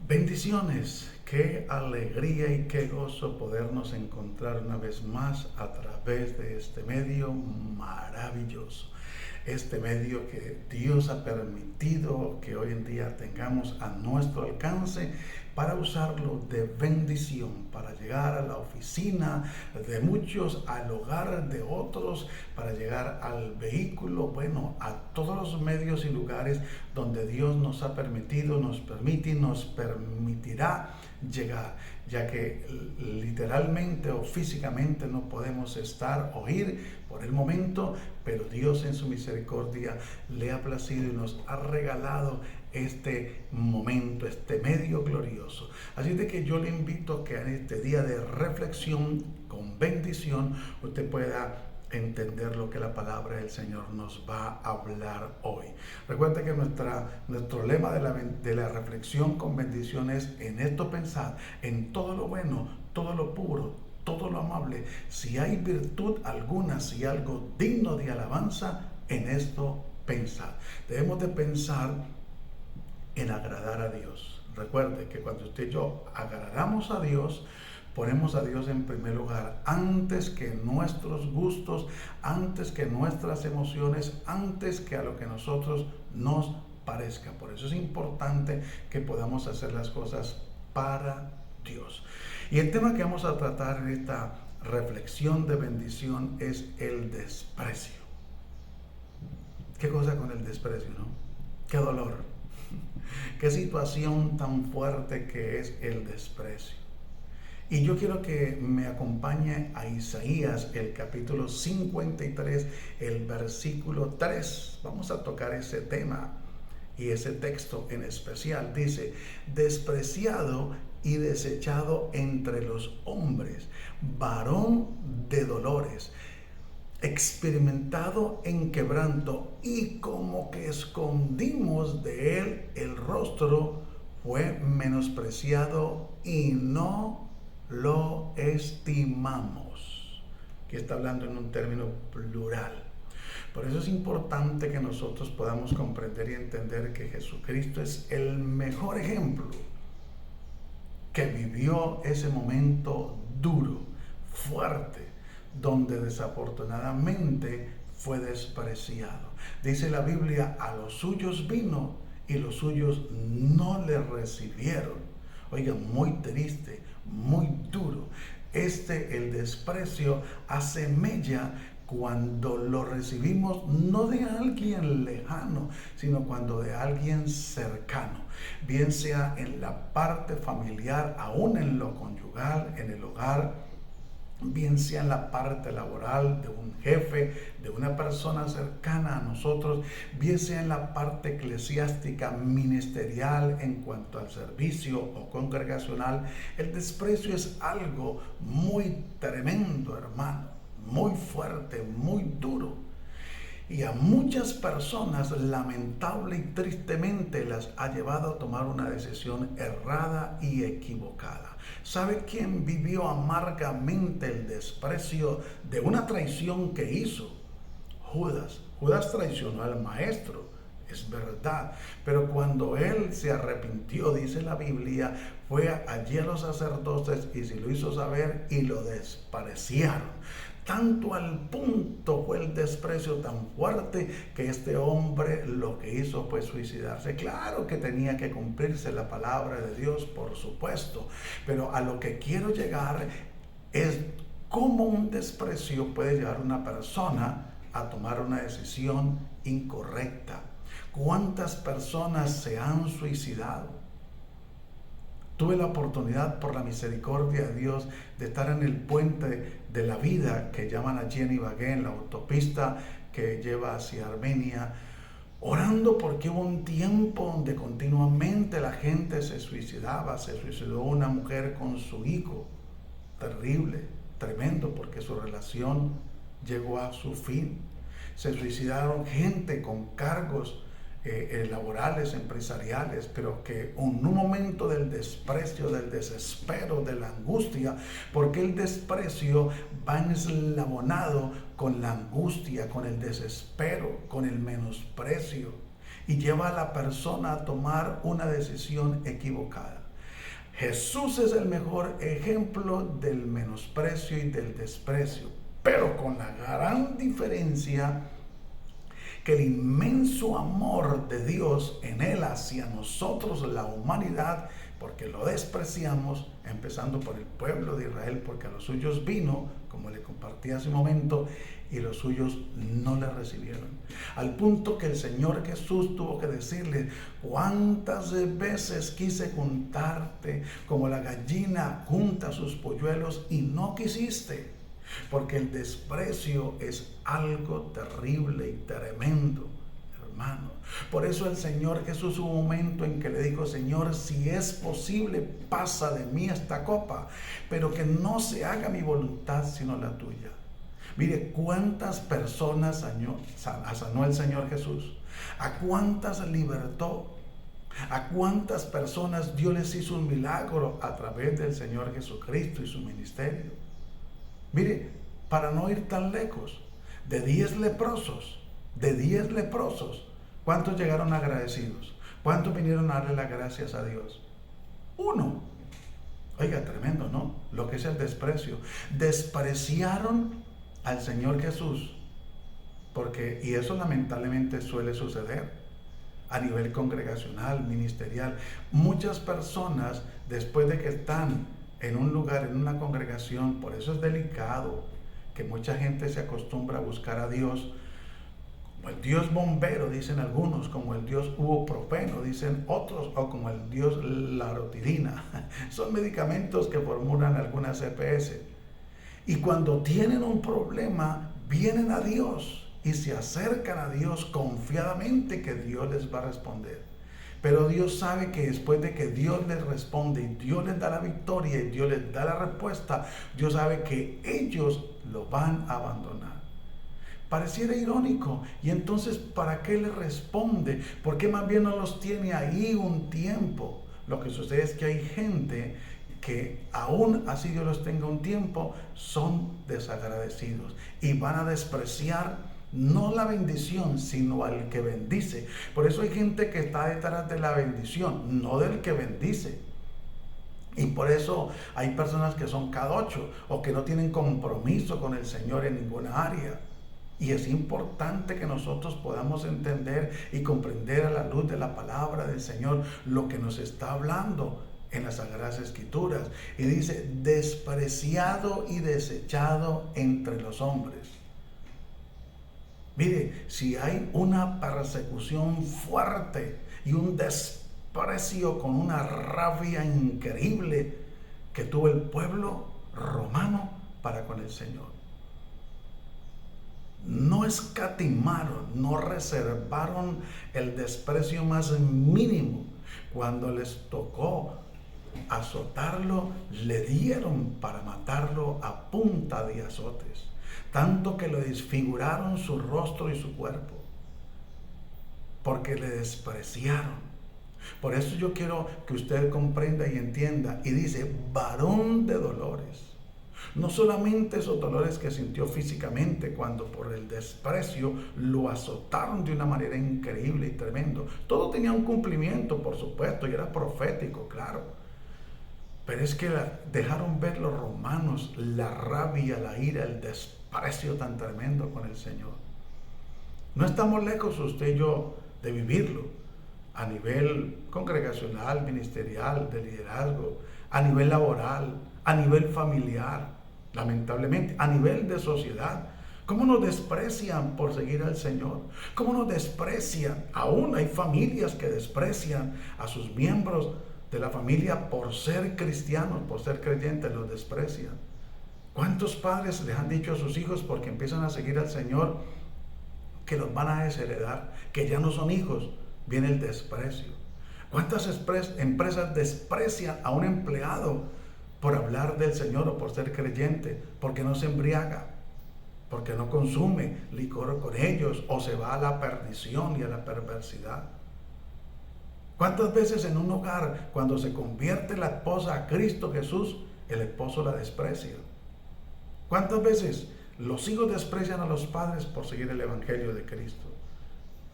Bendiciones, qué alegría y qué gozo podernos encontrar una vez más a través de este medio maravilloso. Este medio que Dios ha permitido que hoy en día tengamos a nuestro alcance para usarlo de bendición, para llegar a la oficina de muchos, al hogar de otros, para llegar al vehículo, bueno, a todos los medios y lugares donde Dios nos ha permitido, nos permite y nos permitirá llegar, ya que literalmente o físicamente no podemos estar o ir por el momento, pero Dios en su misericordia le ha placido y nos ha regalado este momento, este medio glorioso. Así de que yo le invito a que en este día de reflexión con bendición usted pueda entender lo que la palabra del Señor nos va a hablar hoy. Recuerda que nuestro lema de la reflexión con bendición es: en esto pensar, en todo lo bueno, todo lo puro, todo lo amable, si hay virtud alguna, si hay algo digno de alabanza, en esto pensar. Debemos de pensar en agradar a Dios. Recuerde que cuando usted y yo agradamos a Dios, ponemos a Dios en primer lugar, antes que nuestros gustos, antes que nuestras emociones, antes que a lo que nosotros nos parezca. Por eso es importante que podamos hacer las cosas para Dios. Y el tema que vamos a tratar en esta reflexión de bendición es el desprecio. ¿Qué cosa con el desprecio, no? ¿Qué dolor? ¿Qué situación tan fuerte que es el desprecio? Y yo quiero que me acompañe a Isaías, el capítulo 53, el versículo 3. Vamos a tocar ese tema y ese texto en especial. Dice: despreciado y desechado entre los hombres, varón de dolores, experimentado en quebranto, y como que escondimos de él el rostro, fue menospreciado y no lo estimamos. Aquí está hablando en un término plural. Por eso es importante que nosotros podamos comprender y entender que Jesucristo es el mejor ejemplo que vivió ese momento duro, fuerte, donde desafortunadamente fue despreciado. Dice la Biblia: a los suyos vino y los suyos no le recibieron. Oiga, muy triste, muy duro. El desprecio asemella cuando lo recibimos no de alguien lejano, sino cuando de alguien cercano, bien sea en la parte familiar, aún en lo conyugal, en el hogar, bien sea en la parte laboral de un jefe, de una persona cercana a nosotros, bien sea en la parte eclesiástica, ministerial, en cuanto al servicio o congregacional. El desprecio es algo muy tremendo, hermano, muy fuerte, muy duro. Y a muchas personas, lamentable y tristemente, las ha llevado a tomar una decisión errada y equivocada. ¿Sabe quién vivió amargamente el desprecio de una traición que hizo? Judas. Judas traicionó al maestro, es verdad, pero cuando él se arrepintió, dice la Biblia, fue allí a los sacerdotes y se lo hizo saber y lo despreciaron. Tanto al punto fue el desprecio tan fuerte que este hombre lo que hizo fue suicidarse. Claro que tenía que cumplirse la palabra de Dios, por supuesto, pero a lo que quiero llegar es cómo un desprecio puede llevar a una persona a tomar una decisión incorrecta. ¿Cuántas personas se han suicidado? Tuve la oportunidad, por la misericordia de Dios, de estar en el puente de la vida que llaman allí en Ibagué, en la autopista que lleva hacia Armenia, orando porque hubo un tiempo donde continuamente la gente se suicidaba. Se suicidó una mujer con su hijo, terrible, tremendo, porque su relación llegó a su fin. Se suicidaron gente con cargos laborales, empresariales, pero que en un momento del desprecio, del desespero, de la angustia, porque el desprecio va eslabonado con la angustia, con el desespero, con el menosprecio, y lleva a la persona a tomar una decisión equivocada. Jesús es el mejor ejemplo del menosprecio y del desprecio, pero con la gran diferencia que el inmenso amor de Dios en Él hacia nosotros, la humanidad, porque lo despreciamos, empezando por el pueblo de Israel, porque a los suyos vino, como le compartí hace un momento, y los suyos no le recibieron. Al punto que el Señor Jesús tuvo que decirle: cuántas veces quise juntarte como la gallina junta sus polluelos y no quisiste. Porque el desprecio es algo terrible y tremendo, hermano. Por eso el Señor Jesús hubo un momento en que le dijo: Señor, si es posible, pasa de mí esta copa, pero que no se haga mi voluntad sino la tuya. Mire cuántas personas sanó el Señor Jesús, a cuántas libertó, a cuántas personas Dios les hizo un milagro a través del Señor Jesucristo y su ministerio. Mire, para no ir tan lejos, de 10 leprosos, ¿cuántos llegaron agradecidos? ¿Cuántos vinieron a darle las gracias a Dios? Uno. Oiga, tremendo, ¿no? Lo que es el desprecio. Despreciaron al Señor Jesús, y eso lamentablemente suele suceder a nivel congregacional, ministerial. Muchas personas, después de que están en un lugar, en una congregación, por eso es delicado que mucha gente se acostumbra a buscar a Dios como el Dios bombero, dicen algunos, como el Dios ibuprofeno, dicen otros, o como el Dios larotirina. Son medicamentos que formulan algunas EPS. Y cuando tienen un problema, vienen a Dios y se acercan a Dios confiadamente que Dios les va a responder. Pero Dios sabe que después de que Dios les responde y Dios les da la victoria y Dios les da la respuesta, Dios sabe que ellos lo van a abandonar. Pareciera irónico. Y entonces, ¿para qué le responde? ¿Por qué más bien no los tiene ahí un tiempo? Lo que sucede es que hay gente que aún así Dios los tenga un tiempo, son desagradecidos y van a despreciar no la bendición, sino al que bendice. Por eso hay gente que está detrás de la bendición, no del que bendice. Y por eso hay personas que son K8 o que no tienen compromiso con el Señor en ninguna área. Y es importante que nosotros podamos entender y comprender a la luz de la palabra del Señor lo que nos está hablando en las Sagradas Escrituras. Y dice: despreciado y desechado entre los hombres. Mire, si hay una persecución fuerte y un desprecio con una rabia increíble que tuvo el pueblo romano para con el Señor. No escatimaron, no reservaron el desprecio más mínimo. Cuando les tocó azotarlo, le dieron para matarlo a punta de azotes, tanto que le desfiguraron su rostro y su cuerpo, porque le despreciaron. Por eso yo quiero que usted comprenda y entienda, y dice: varón de dolores. No solamente esos dolores que sintió físicamente cuando por el desprecio lo azotaron de una manera increíble y tremendo. Todo tenía un cumplimiento, por supuesto, y era profético, claro. Pero es que dejaron ver los romanos la rabia, la ira, el desprecio tan tremendo con el Señor. No estamos lejos usted y yo de vivirlo a nivel congregacional, ministerial, de liderazgo, a nivel laboral, a nivel familiar, lamentablemente, a nivel de sociedad. ¿Cómo nos desprecian por seguir al Señor? ¿Cómo nos desprecian? Aún hay familias que desprecian a sus miembros de la familia por ser cristianos, por ser creyentes, los desprecian. ¿Cuántos padres les han dicho a sus hijos, porque empiezan a seguir al Señor, que los van a desheredar, que ya no son hijos? Viene el desprecio. ¿Cuántas empresas desprecian a un empleado por hablar del Señor o por ser creyente? Porque no se embriaga, porque no consume licor con ellos, o se va a la perdición y a la perversidad. ¿Cuántas veces en un hogar, cuando se convierte la esposa a Cristo Jesús, el esposo la desprecia? ¿Cuántas veces los hijos desprecian a los padres por seguir el Evangelio de Cristo?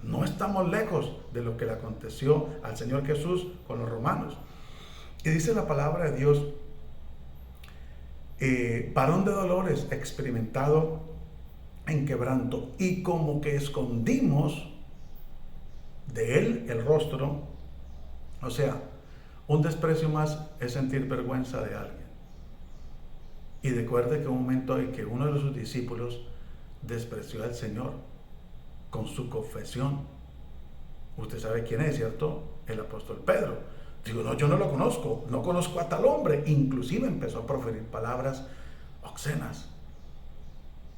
No estamos lejos de lo que le aconteció al Señor Jesús con los romanos. Y dice la palabra de Dios, varón de dolores, experimentado en quebranto, y como que escondimos de él el rostro. O sea, un desprecio más es sentir vergüenza de alguien. Y recuerde que un momento en que uno de sus discípulos despreció al Señor con su confesión. Usted sabe quién es, ¿cierto? El apóstol Pedro. Digo, no, yo no lo conozco, no conozco a tal hombre. Inclusive empezó a proferir palabras obscenas.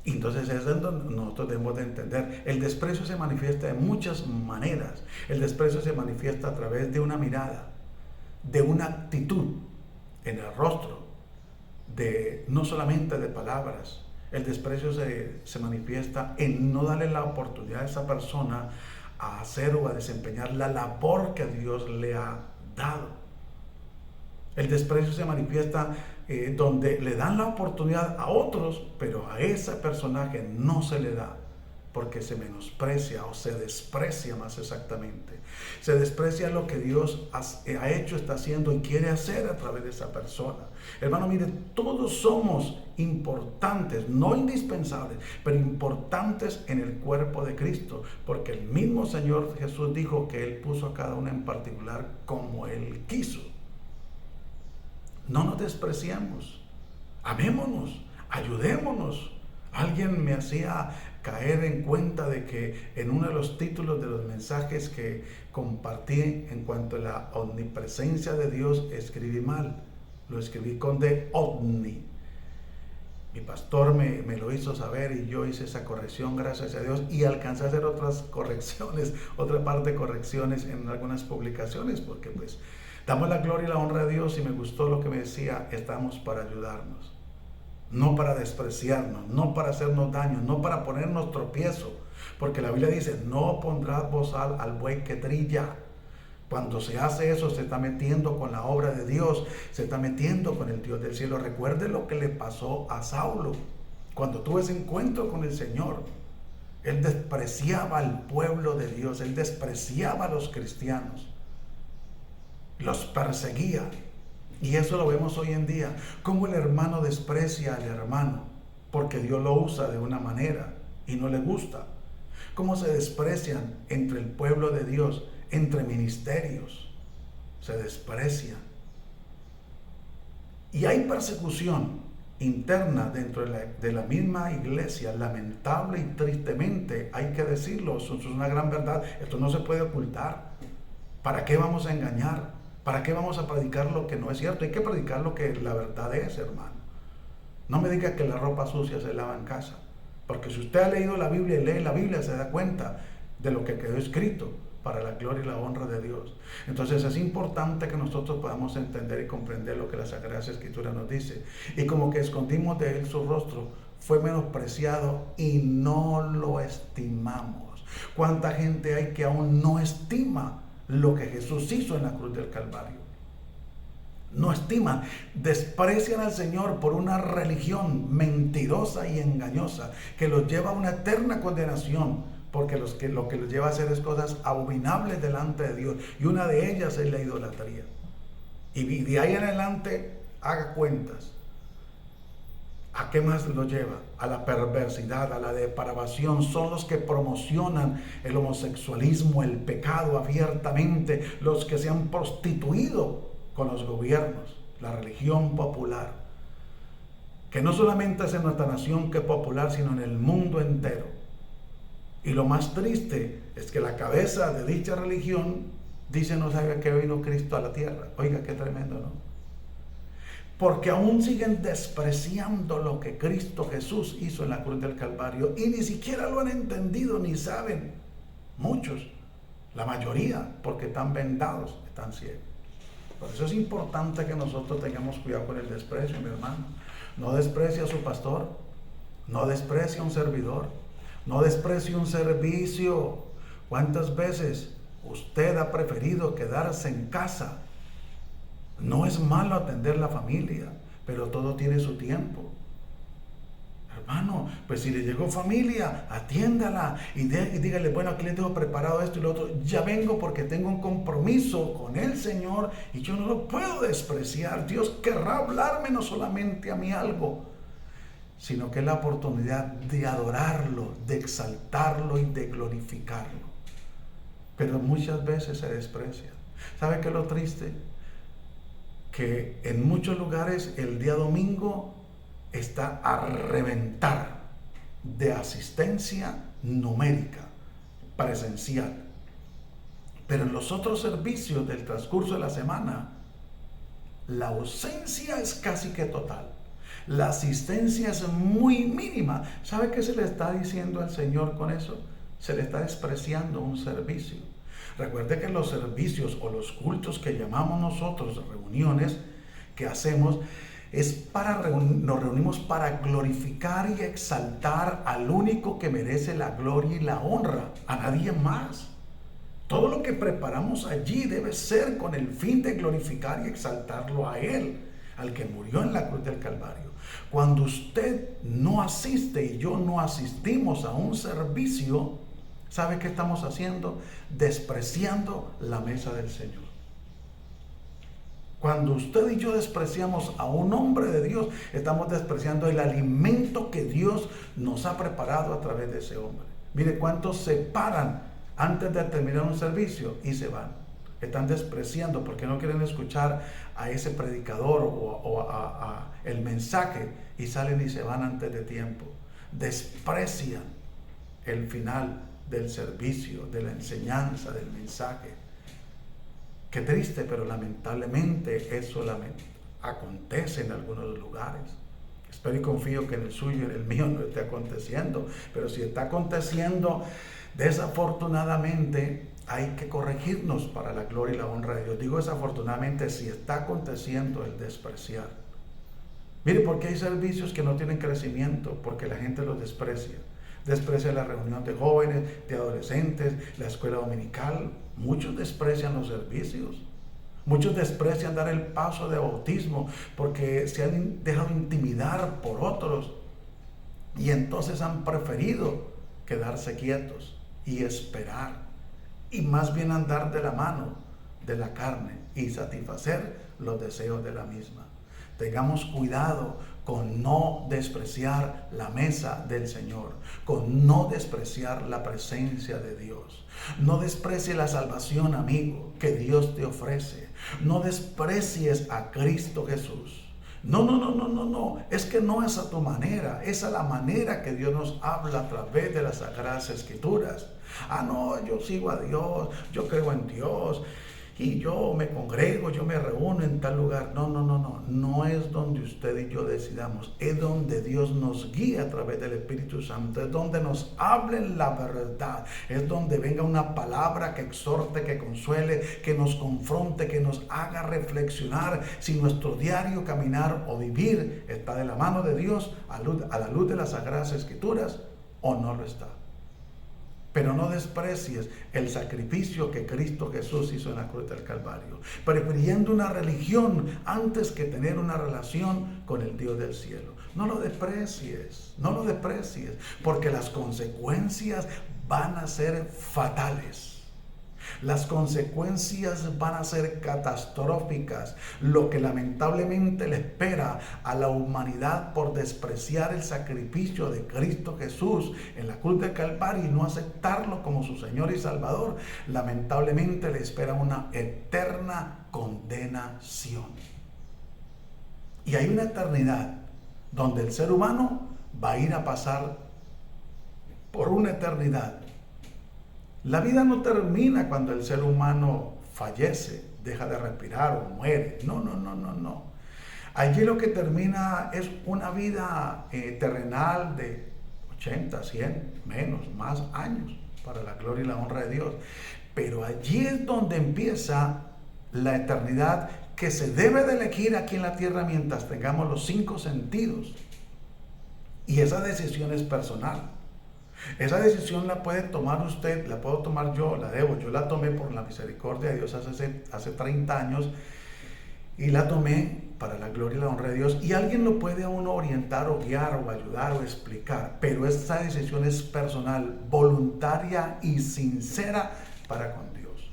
Y entonces es donde nosotros debemos de entender. El desprecio se manifiesta de muchas maneras. El desprecio se manifiesta a través de una mirada, de una actitud en el rostro, no solamente de palabras. El desprecio se manifiesta en no darle la oportunidad a esa persona a hacer o a desempeñar la labor que Dios le ha dado. El desprecio se manifiesta donde le dan la oportunidad a otros, pero a ese personaje no se le da, porque se menosprecia o se desprecia, más exactamente. Se desprecia lo que Dios ha hecho, está haciendo y quiere hacer a través de esa persona. Hermano, mire, todos somos importantes, no indispensables, pero importantes en el cuerpo de Cristo, porque el mismo Señor Jesús dijo que Él puso a cada uno en particular como Él quiso. No nos despreciamos, amémonos, ayudémonos. Alguien me hacía caer en cuenta de que en uno de los títulos de los mensajes que compartí en cuanto a la omnipresencia de Dios, escribí mal. Lo escribí con de ovni. Mi pastor me lo hizo saber y yo hice esa corrección, gracias a Dios, y alcancé a hacer otras correcciones, otra parte de correcciones en algunas publicaciones, porque pues damos la gloria y la honra a Dios, y me gustó lo que me decía: estamos para ayudarnos, no para despreciarnos, no para hacernos daño, no para ponernos tropiezo, porque la Biblia dice: no pondrás bozal al buey que trilla. Cuando se hace eso, se está metiendo con la obra de Dios, se está metiendo con el Dios del cielo. Recuerde lo que le pasó a Saulo cuando tuvo ese encuentro con el Señor. Él despreciaba al pueblo de Dios, él despreciaba a los cristianos, los perseguía. Y eso lo vemos hoy en día, cómo el hermano desprecia al hermano, porque Dios lo usa de una manera y no le gusta. Cómo se desprecian entre el pueblo de Dios, entre ministerios, se desprecian. Y hay persecución interna dentro de la misma iglesia, lamentable y tristemente, hay que decirlo, eso es una gran verdad, esto no se puede ocultar. ¿Para qué vamos a engañar? ¿Para qué vamos a predicar lo que no es cierto? Hay que predicar lo que la verdad es, hermano. No me diga que la ropa sucia se lava en casa, porque si usted ha leído la Biblia y lee la Biblia, se da cuenta de lo que quedó escrito para la gloria y la honra de Dios. Entonces es importante que nosotros podamos entender y comprender lo que la Sagrada Escritura nos dice. Y como que escondimos de él su rostro, fue menospreciado y no lo estimamos. ¿Cuánta gente hay que aún no estima lo que Jesús hizo en la cruz del Calvario? No estiman, desprecian al Señor por una religión mentirosa y engañosa que los lleva a una eterna condenación, porque lo que los lleva a hacer es cosas abominables delante de Dios, y una de ellas es la idolatría. Y de ahí en adelante haga cuentas. ¿A qué más lo lleva? A la perversidad, a la depravación. Son los que promocionan el homosexualismo, el pecado abiertamente, los que se han prostituido con los gobiernos, la religión popular, que no solamente es en nuestra nación que es popular, sino en el mundo entero. Y lo más triste es que la cabeza de dicha religión dice: no sabe que vino Cristo a la tierra. Oiga, qué tremendo, ¿no? Porque aún siguen despreciando lo que Cristo Jesús hizo en la cruz del Calvario, y ni siquiera lo han entendido, ni saben. Muchos, la mayoría, porque están vendados, están ciegos. Por eso es importante que nosotros tengamos cuidado con el desprecio, mi hermano. No desprecie a su pastor, no desprecie a un servidor, no desprecie un servicio. ¿Cuántas veces usted ha preferido quedarse en casa? No es malo atender la familia, pero todo tiene su tiempo. Hermano, pues si le llegó familia, atiéndala y dígale, bueno, aquí les tengo preparado esto y lo otro. Ya vengo porque tengo un compromiso con el Señor y yo no lo puedo despreciar. Dios querrá hablarme no solamente a mí algo, sino que es la oportunidad de adorarlo, de exaltarlo y de glorificarlo. Pero muchas veces se desprecia. ¿Sabe qué es lo triste? Que en muchos lugares el día domingo está a reventar de asistencia numérica, presencial. Pero en los otros servicios del transcurso de la semana, la ausencia es casi que total. La asistencia es muy mínima. ¿Sabe qué se le está diciendo al Señor con eso? Se le está despreciando un servicio. Recuerde que los servicios o los cultos que llamamos nosotros reuniones que hacemos es nos reunimos para glorificar y exaltar al único que merece la gloria y la honra, a nadie más. Todo lo que preparamos allí debe ser con el fin de glorificar y exaltarlo a Él, al que murió en la cruz del Calvario. Cuando usted no asiste y yo no asistimos a un servicio, ¿sabe qué estamos haciendo? Despreciando la mesa del Señor. Cuando usted y yo despreciamos a un hombre de Dios, estamos despreciando el alimento que Dios nos ha preparado a través de ese hombre. Mire cuántos se paran antes de terminar un servicio y se van. Están despreciando porque no quieren escuchar a ese predicador o a el mensaje y salen y se van antes de tiempo. Desprecian el final del servicio, de la enseñanza, del mensaje. Qué triste, pero lamentablemente eso acontece en algunos lugares. Espero y confío que en el suyo y en el mío no esté aconteciendo, pero si está aconteciendo, desafortunadamente hay que corregirnos para la gloria y la honra de Dios. Digo desafortunadamente si está aconteciendo el despreciar. Mire, porque hay servicios que no tienen crecimiento, porque la gente los desprecia. Desprecia la reunión de jóvenes, de adolescentes, la escuela dominical. Muchos desprecian los servicios. Muchos desprecian dar el paso de bautismo porque se han dejado intimidar por otros y entonces han preferido quedarse quietos y esperar y más bien andar de la mano de la carne y satisfacer los deseos de la misma. Tengamos cuidado con no despreciar la mesa del Señor, con no despreciar la presencia de Dios. No desprecie la salvación, amigo, que Dios te ofrece. No desprecies a Cristo Jesús. No. Es que no es a tu manera, es a la manera que Dios nos habla a través de las Sagradas Escrituras. No, yo sigo a Dios, yo creo en Dios. Y yo me congrego, yo me reúno en tal lugar. No es donde usted y yo decidamos, es donde Dios nos guía a través del Espíritu Santo, es donde nos hablen la verdad, es donde venga una palabra que exhorte, que consuele, que nos confronte, que nos haga reflexionar si nuestro diario caminar o vivir está de la mano de Dios a la luz de las Sagradas Escrituras o no lo está. Pero no desprecies el sacrificio que Cristo Jesús hizo en la cruz del Calvario, prefiriendo una religión antes que tener una relación con el Dios del cielo. No lo desprecies, porque las consecuencias van a ser fatales. Las consecuencias van a ser catastróficas, lo que lamentablemente le espera a la humanidad por despreciar el sacrificio de Cristo Jesús en la cruz del Calvario y no aceptarlo como su Señor y Salvador. Lamentablemente le espera una eterna condenación. Y hay una eternidad donde el ser humano va a ir a pasar por una eternidad. La vida no termina cuando el ser humano fallece, deja de respirar o muere. No. Allí lo que termina es una vida terrenal de 80, 100, más años para la gloria y la honra de Dios. Pero allí es donde empieza la eternidad que se debe de elegir aquí en la tierra mientras tengamos los 5 sentidos. Y esa decisión es personal. Esa decisión la puede tomar usted, la puedo tomar yo, yo la tomé por la misericordia de Dios hace 30 años y la tomé para la gloria y la honra de Dios. Y alguien lo puede a uno orientar o guiar o ayudar o explicar, pero esta decisión es personal, voluntaria y sincera para con Dios.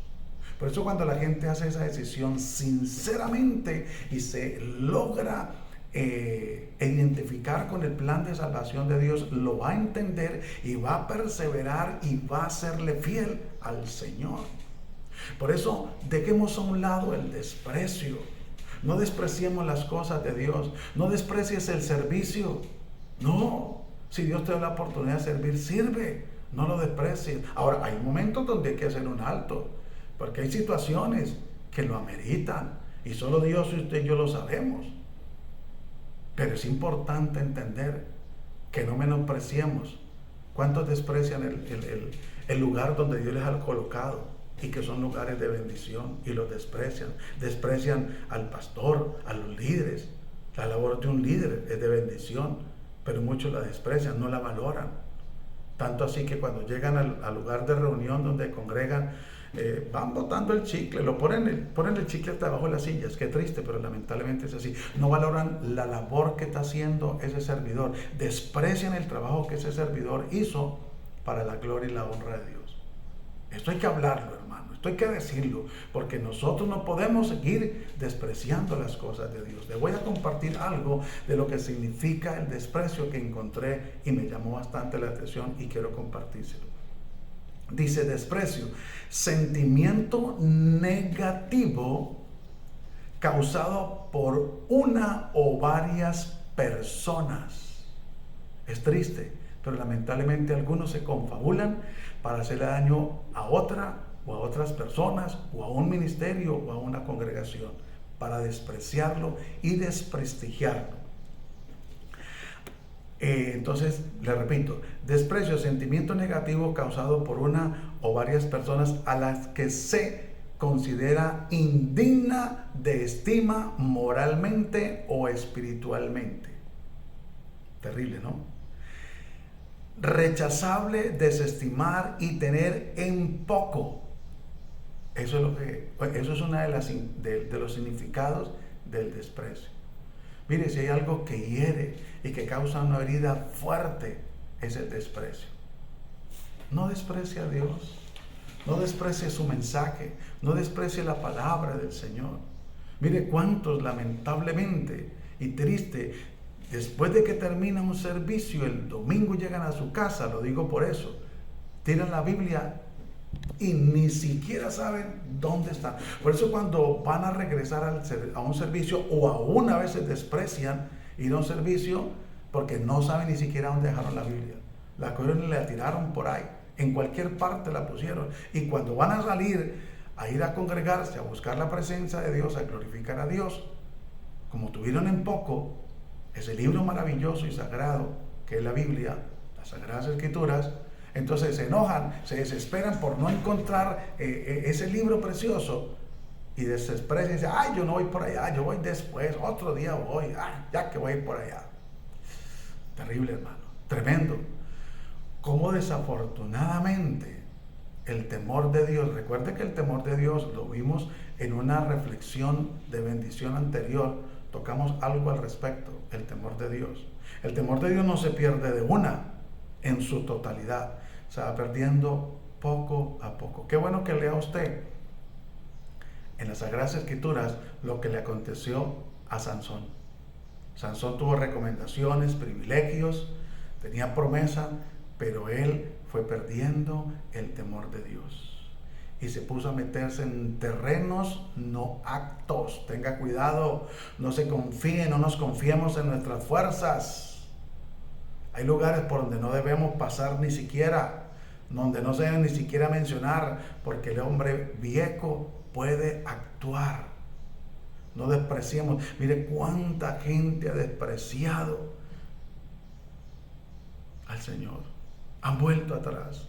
Por eso cuando la gente hace esa decisión sinceramente y se logra identificar con el plan de salvación de Dios, lo va a entender y va a perseverar y va a serle fiel al Señor. Por eso dejemos a un lado el desprecio. No despreciemos las cosas de Dios. No desprecies el servicio. No, si Dios te da la oportunidad de servir, sirve. No lo desprecies. Ahora, hay momentos donde hay que hacer un alto, porque hay situaciones que lo ameritan y solo Dios y usted y yo lo sabemos. Pero es importante entender que no menospreciemos. ¿Cuántos desprecian el lugar donde Dios les ha colocado? Y que son lugares de bendición y los desprecian. Desprecian al pastor, a los líderes. La labor de un líder es de bendición, pero muchos la desprecian, no la valoran. Tanto así que cuando llegan al lugar de reunión donde congregan, van botando el chicle, ponen el chicle hasta abajo de las sillas. Qué triste, pero lamentablemente es así. No valoran la labor que está haciendo ese servidor. Desprecian el trabajo que ese servidor hizo para la gloria y la honra de Dios. Esto hay que hablarlo, hermano, esto hay que decirlo, porque nosotros no podemos seguir despreciando las cosas de Dios. Le voy a compartir algo de lo que significa el desprecio que encontré y me llamó bastante la atención y quiero compartírselo. Dice desprecio, sentimiento negativo causado por una o varias personas. Es triste, pero lamentablemente algunos se confabulan para hacerle daño a otra o a otras personas o a un ministerio o a una congregación, para despreciarlo y desprestigiarlo. Entonces, le repito, desprecio, sentimiento negativo causado por una o varias personas a las que se considera indigna de estima moralmente o espiritualmente. Terrible, ¿no? Rechazable, desestimar y tener en poco. Eso es una de los significados del desprecio. Mire, si hay algo que hiere y que causa una herida fuerte, es el desprecio. No desprecie a Dios, no desprecie su mensaje, no desprecie la palabra del Señor. Mire cuántos lamentablemente y triste, después de que termina un servicio, el domingo llegan a su casa, lo digo por eso, tiran la Biblia y ni siquiera saben dónde está. Por eso cuando van a regresar a un servicio, o aún a veces desprecian ir a un servicio porque no saben ni siquiera dónde dejaron la Biblia. La cogieron y la tiraron por ahí, en cualquier parte la pusieron. Y cuando van a salir a ir a congregarse, a buscar la presencia de Dios, a glorificar a Dios, como tuvieron en poco ese libro maravilloso y sagrado que es la Biblia, las Sagradas Escrituras, entonces se enojan, se desesperan por no encontrar ese libro precioso y desprecian y dicen, ay, yo no voy por allá, yo voy después, otro día voy, ya que voy por allá. Terrible, hermano, tremendo. Como desafortunadamente el temor de Dios, recuerde que el temor de Dios lo vimos en una reflexión de bendición anterior, tocamos algo al respecto, el temor de Dios. El temor de Dios no se pierde de una, en su totalidad, se va perdiendo poco a poco. Qué bueno que lea usted en las Sagradas Escrituras lo que le aconteció a Sansón. Sansón tuvo recomendaciones, privilegios, tenía promesa, pero él fue perdiendo el temor de Dios y se puso a meterse en terrenos no aptos. Tenga cuidado, no se confíe, no nos confiemos en nuestras fuerzas. Hay lugares por donde no debemos pasar ni siquiera, donde no se deben ni siquiera mencionar, porque el hombre viejo puede actuar. No despreciemos. Mire cuánta gente ha despreciado al Señor. Han vuelto atrás,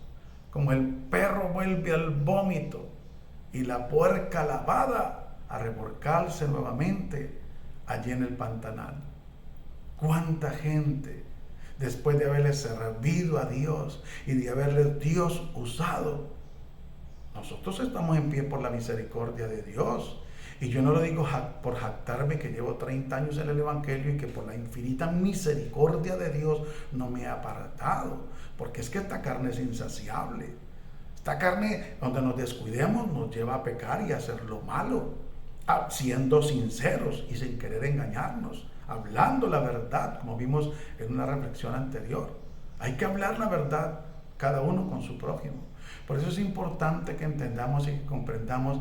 como el perro vuelve al vómito y la puerca lavada a revolcarse nuevamente allí en el pantanal. Cuánta gente, después de haberle servido a Dios y de haberle Dios usado, nosotros estamos en pie por la misericordia de Dios Y yo no lo digo por jactarme que llevo 30 años en el Evangelio y que por la infinita misericordia de Dios no me ha apartado, porque es que esta carne es insaciable. Esta carne, donde nos descuidemos, nos lleva a pecar y a hacer lo malo, siendo sinceros y sin querer engañarnos, hablando la verdad, como vimos en una reflexión anterior. Hay que hablar la verdad, cada uno con su prójimo. Por eso es importante que entendamos y que comprendamos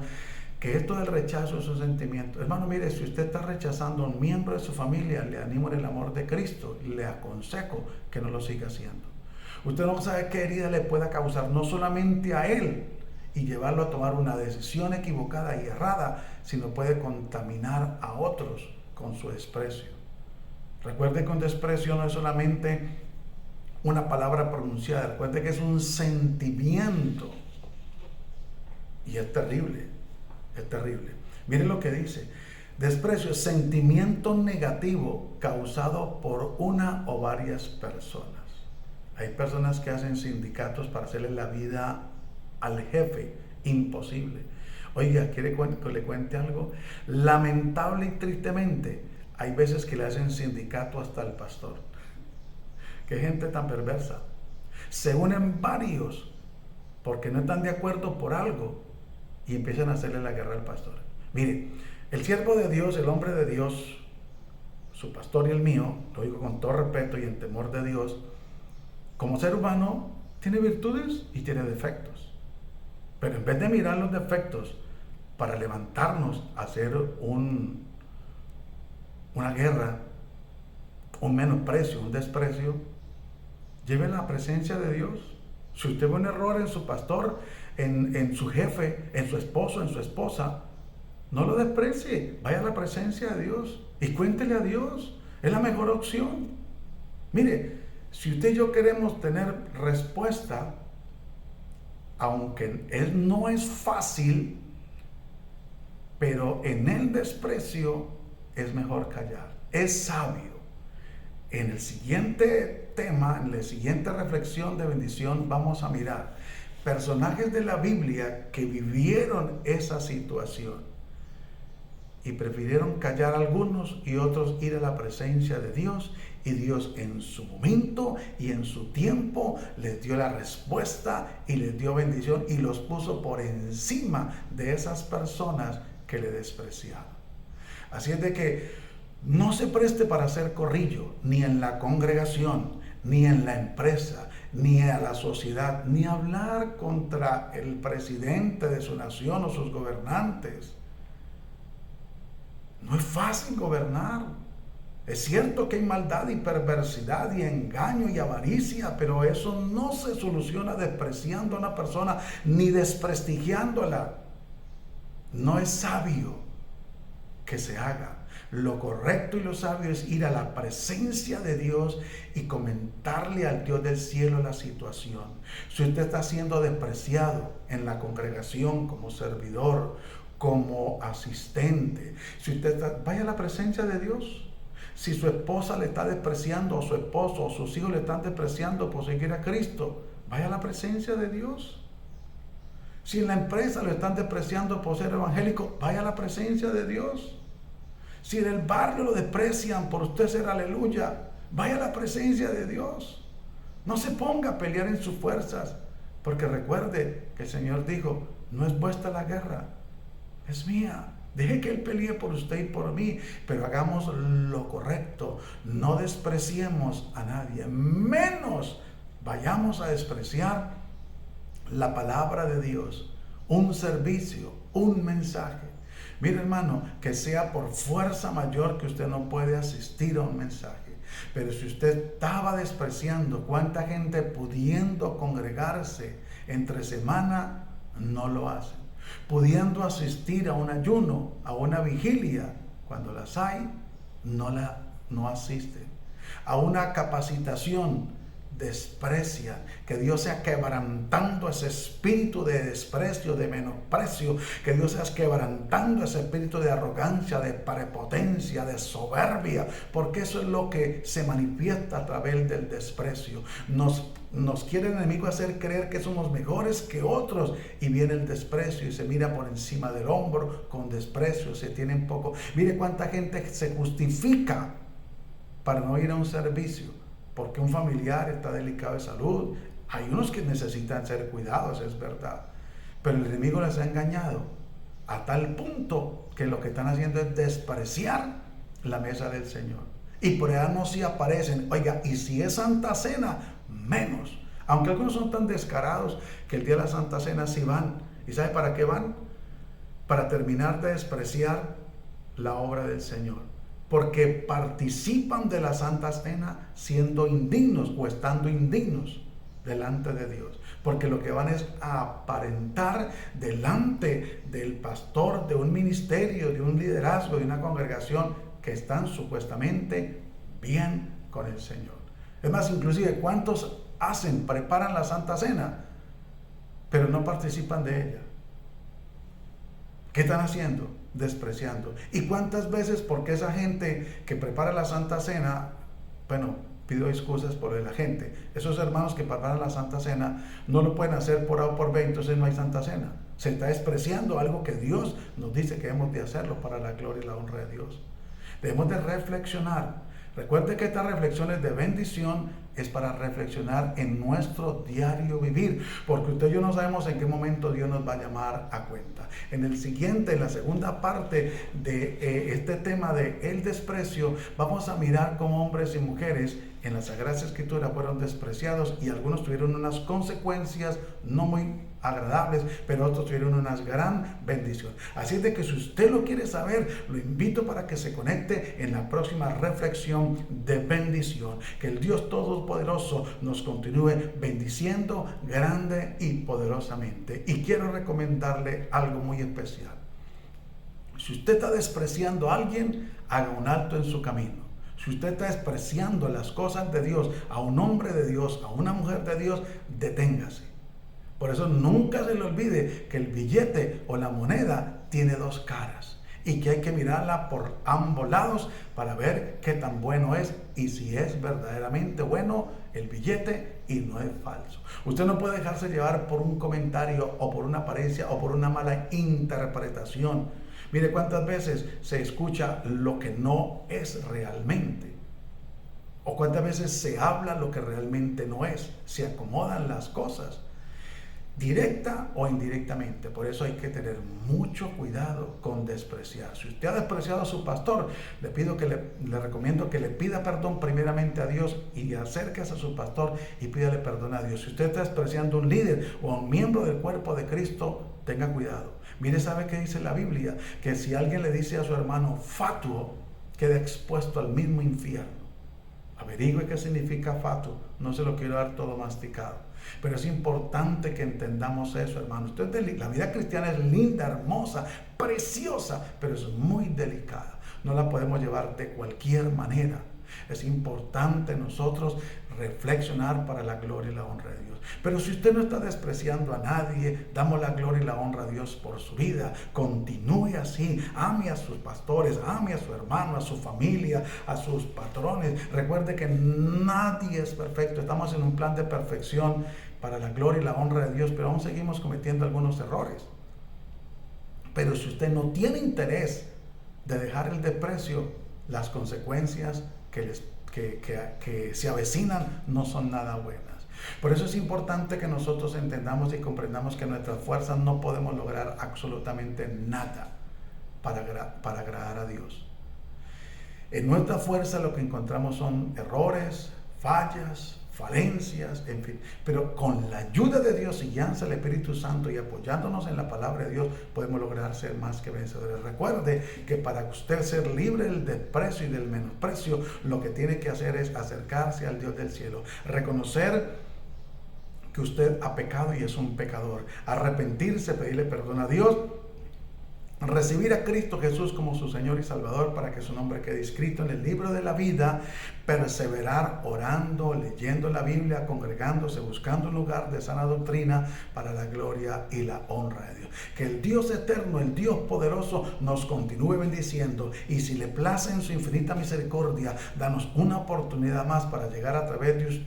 que esto del rechazo es un sentimiento. Hermano, mire, si usted está rechazando a un miembro de su familia, le animo en el amor de Cristo y le aconsejo que no lo siga haciendo. Usted no sabe qué herida le pueda causar, no solamente a él, y llevarlo a tomar una decisión equivocada y errada, sino puede contaminar a otros con su desprecio. Recuerde que un desprecio no es solamente una palabra pronunciada, recuerde que es un sentimiento, y es terrible, es terrible. Miren lo que dice: desprecio es sentimiento negativo causado por una o varias personas. Hay personas que hacen sindicatos para hacerle la vida al jefe imposible. Oiga, ¿quiere que le cuente algo? Lamentable y tristemente, hay veces que le hacen sindicato hasta al pastor. Qué gente tan perversa. Se unen varios porque no están de acuerdo por algo y empiezan a hacerle la guerra al pastor. Mire, el siervo de Dios, el hombre de Dios, su pastor y el mío, lo digo con todo respeto y en temor de Dios, como ser humano tiene virtudes y tiene defectos. Pero en vez de mirar los defectos para levantarnos a hacer una guerra, un menosprecio, un desprecio, lleve la presencia de Dios. Si usted ve un error en su pastor, en su jefe, en su esposo, en su esposa, no lo desprecie, vaya a la presencia de Dios y cuéntele a Dios. Es la mejor opción. Mire, si usted y yo queremos tener respuesta, aunque no es fácil, pero en el desprecio es mejor callar. Es sabio. En el siguiente tema, en la siguiente reflexión de bendición, vamos a mirar personajes de la Biblia que vivieron esa situación y prefirieron callar algunos y otros ir a la presencia de Dios, y Dios en su momento y en su tiempo les dio la respuesta y les dio bendición y los puso por encima de esas personas que le despreciaban. Así es de que no se preste para hacer corrillo, ni en la congregación, ni en la empresa, ni a la sociedad, ni hablar contra el presidente de su nación o sus gobernantes. No es fácil gobernar. Es cierto que hay maldad y perversidad y engaño y avaricia, pero eso no se soluciona despreciando a una persona ni desprestigiándola. No es sabio que se haga. Lo correcto y lo sabio es ir a la presencia de Dios y comentarle al Dios del cielo la situación. Si usted está siendo despreciado en la congregación como servidor, como asistente, si usted vaya a la presencia de Dios. Si su esposa le está despreciando, o su esposo, o sus hijos le están despreciando por seguir a Cristo, vaya a la presencia de Dios. Si en la empresa lo están despreciando por ser evangélico, vaya a la presencia de Dios. Si en el barrio lo desprecian por usted ser aleluya, vaya a la presencia de Dios. No se ponga a pelear en sus fuerzas, porque recuerde que el Señor dijo: no es vuestra la guerra, es mía. Deje que Él pelee por usted y por mí, pero hagamos lo correcto. No despreciemos a nadie, menos vayamos a despreciar la palabra de Dios, un servicio, un mensaje. Mire, hermano, que sea por fuerza mayor que usted no puede asistir a un mensaje. Pero si usted estaba despreciando, ¿cuánta gente pudiendo congregarse entre semana no lo hacen? Pudiendo asistir a un ayuno, a una vigilia, cuando las hay, no asisten. A una capacitación desprecian. Que Dios sea quebrantando ese espíritu de desprecio, de menosprecio. Que Dios sea quebrantando ese espíritu de arrogancia, de prepotencia, de soberbia. Porque eso es lo que se manifiesta a través del desprecio. Nos quiere el enemigo hacer creer que somos mejores que otros, y viene el desprecio y se mira por encima del hombro con desprecio, se tiene un poco. Mire cuánta gente se justifica para no ir a un servicio porque un familiar está delicado de salud. Hay unos que necesitan ser cuidados, es verdad, pero el enemigo les ha engañado a tal punto que lo que están haciendo es despreciar la mesa del Señor. Y por allá no se aparecen. Oiga, y si es Santa Cena, menos. Aunque algunos son tan descarados que el día de la Santa Cena sí van. ¿Y sabe para qué van? Para terminar de despreciar la obra del Señor. Porque participan de la Santa Cena siendo indignos o estando indignos delante de Dios. Porque lo que van es a aparentar delante del pastor, de un ministerio, de un liderazgo, de una congregación, que están supuestamente bien con el Señor. Es más, inclusive, ¿cuántos preparan la Santa Cena, pero no participan de ella? ¿Qué están haciendo? Despreciando. ¿Y cuántas veces, porque esa gente que prepara la Santa Cena, bueno, pido excusas por la gente, esos hermanos que preparan la Santa Cena no lo pueden hacer por A o por B, entonces no hay Santa Cena? Se está despreciando algo que Dios nos dice que hemos de hacerlo para la gloria y la honra de Dios. Debemos de reflexionar. Recuerde que estas reflexiones de bendición es para reflexionar en nuestro diario vivir, porque usted y yo no sabemos en qué momento Dios nos va a llamar a cuenta. En la segunda parte de este tema de el desprecio, vamos a mirar cómo hombres y mujeres en la Sagrada Escritura fueron despreciados, y algunos tuvieron unas consecuencias no muy agradables, pero otros tuvieron una gran bendición. Así es de que si usted lo quiere saber, lo invito para que se conecte en la próxima reflexión de bendición. Que el Dios Todopoderoso nos continúe bendiciendo grande y poderosamente. Y quiero recomendarle algo muy especial. Si usted está despreciando a alguien, haga un alto en su camino. Si usted está despreciando las cosas de Dios, a un hombre de Dios, a una mujer de Dios, deténgase. Por eso nunca se le olvide que el billete o la moneda tiene dos caras, y que hay que mirarla por ambos lados para ver qué tan bueno es y si es verdaderamente bueno el billete y no es falso. Usted no puede dejarse llevar por un comentario o por una apariencia o por una mala interpretación. Mire cuántas veces se escucha lo que no es realmente, o cuántas veces se habla lo que realmente no es. Se acomodan las cosas, directa o indirectamente. Por eso hay que tener mucho cuidado con despreciar. Si usted ha despreciado a su pastor, le recomiendo que le pida perdón primeramente a Dios, y acérquese a su pastor y pídale perdón a Dios. Si usted está despreciando a un líder o a un miembro del cuerpo de Cristo, tenga cuidado. Mire, ¿sabe qué dice la Biblia? Que si alguien le dice a su hermano fatuo, queda expuesto al mismo infierno. Averigüe qué significa fatuo. No se lo quiero dar todo masticado, pero es importante que entendamos eso, hermano. La vida cristiana es linda, hermosa, preciosa, pero es muy delicada. No la podemos llevar de cualquier manera. Es importante nosotros reflexionar para la gloria y la honra de Dios. Pero si usted no está despreciando a nadie, damos la gloria y la honra a Dios por su vida. Continúe así. Ame a sus pastores, ame a su hermano, a su familia, a sus patrones. Recuerde que nadie es perfecto. Estamos en un plan de perfección para la gloria y la honra de Dios, pero aún seguimos cometiendo algunos errores. Pero si usted no tiene interés de dejar el desprecio, las consecuencias que se avecinan no son nada buenas. Por eso es importante que nosotros entendamos y comprendamos que nuestras fuerzas no podemos lograr absolutamente nada para agradar a Dios. En nuestra fuerza lo que encontramos son errores, fallas, falencias, en fin. Pero con la ayuda de Dios y guianza del Espíritu Santo y apoyándonos en la palabra de Dios, podemos lograr ser más que vencedores. Recuerde que para usted ser libre del desprecio y del menosprecio, lo que tiene que hacer es acercarse al Dios del cielo, reconocer que usted ha pecado y es un pecador, arrepentirse, pedirle perdón a Dios recibir a Cristo Jesús como su Señor y Salvador para que su nombre quede escrito en el libro de la vida, perseverar orando, leyendo la Biblia, congregándose, buscando un lugar de sana doctrina para la gloria y la honra de Dios. Que el Dios eterno, el Dios poderoso nos continúe bendiciendo, y si le place en su infinita misericordia, danos una oportunidad más para llegar a través de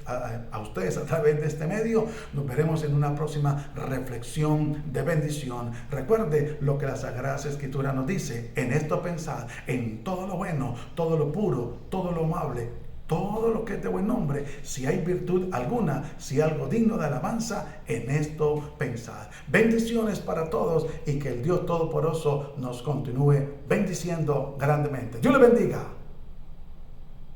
a ustedes a través de este medio. Nos veremos en una próxima reflexión de bendición. Recuerde lo que la Sagrada Escritura nos dice: en esto pensad, en todo lo bueno, todo lo puro, todo lo amable, todo lo que es de buen nombre, si hay virtud alguna, si algo digno de alabanza, en esto pensad. Bendiciones para todos, y que el Dios Todopoderoso nos continúe bendiciendo grandemente. Dios le bendiga.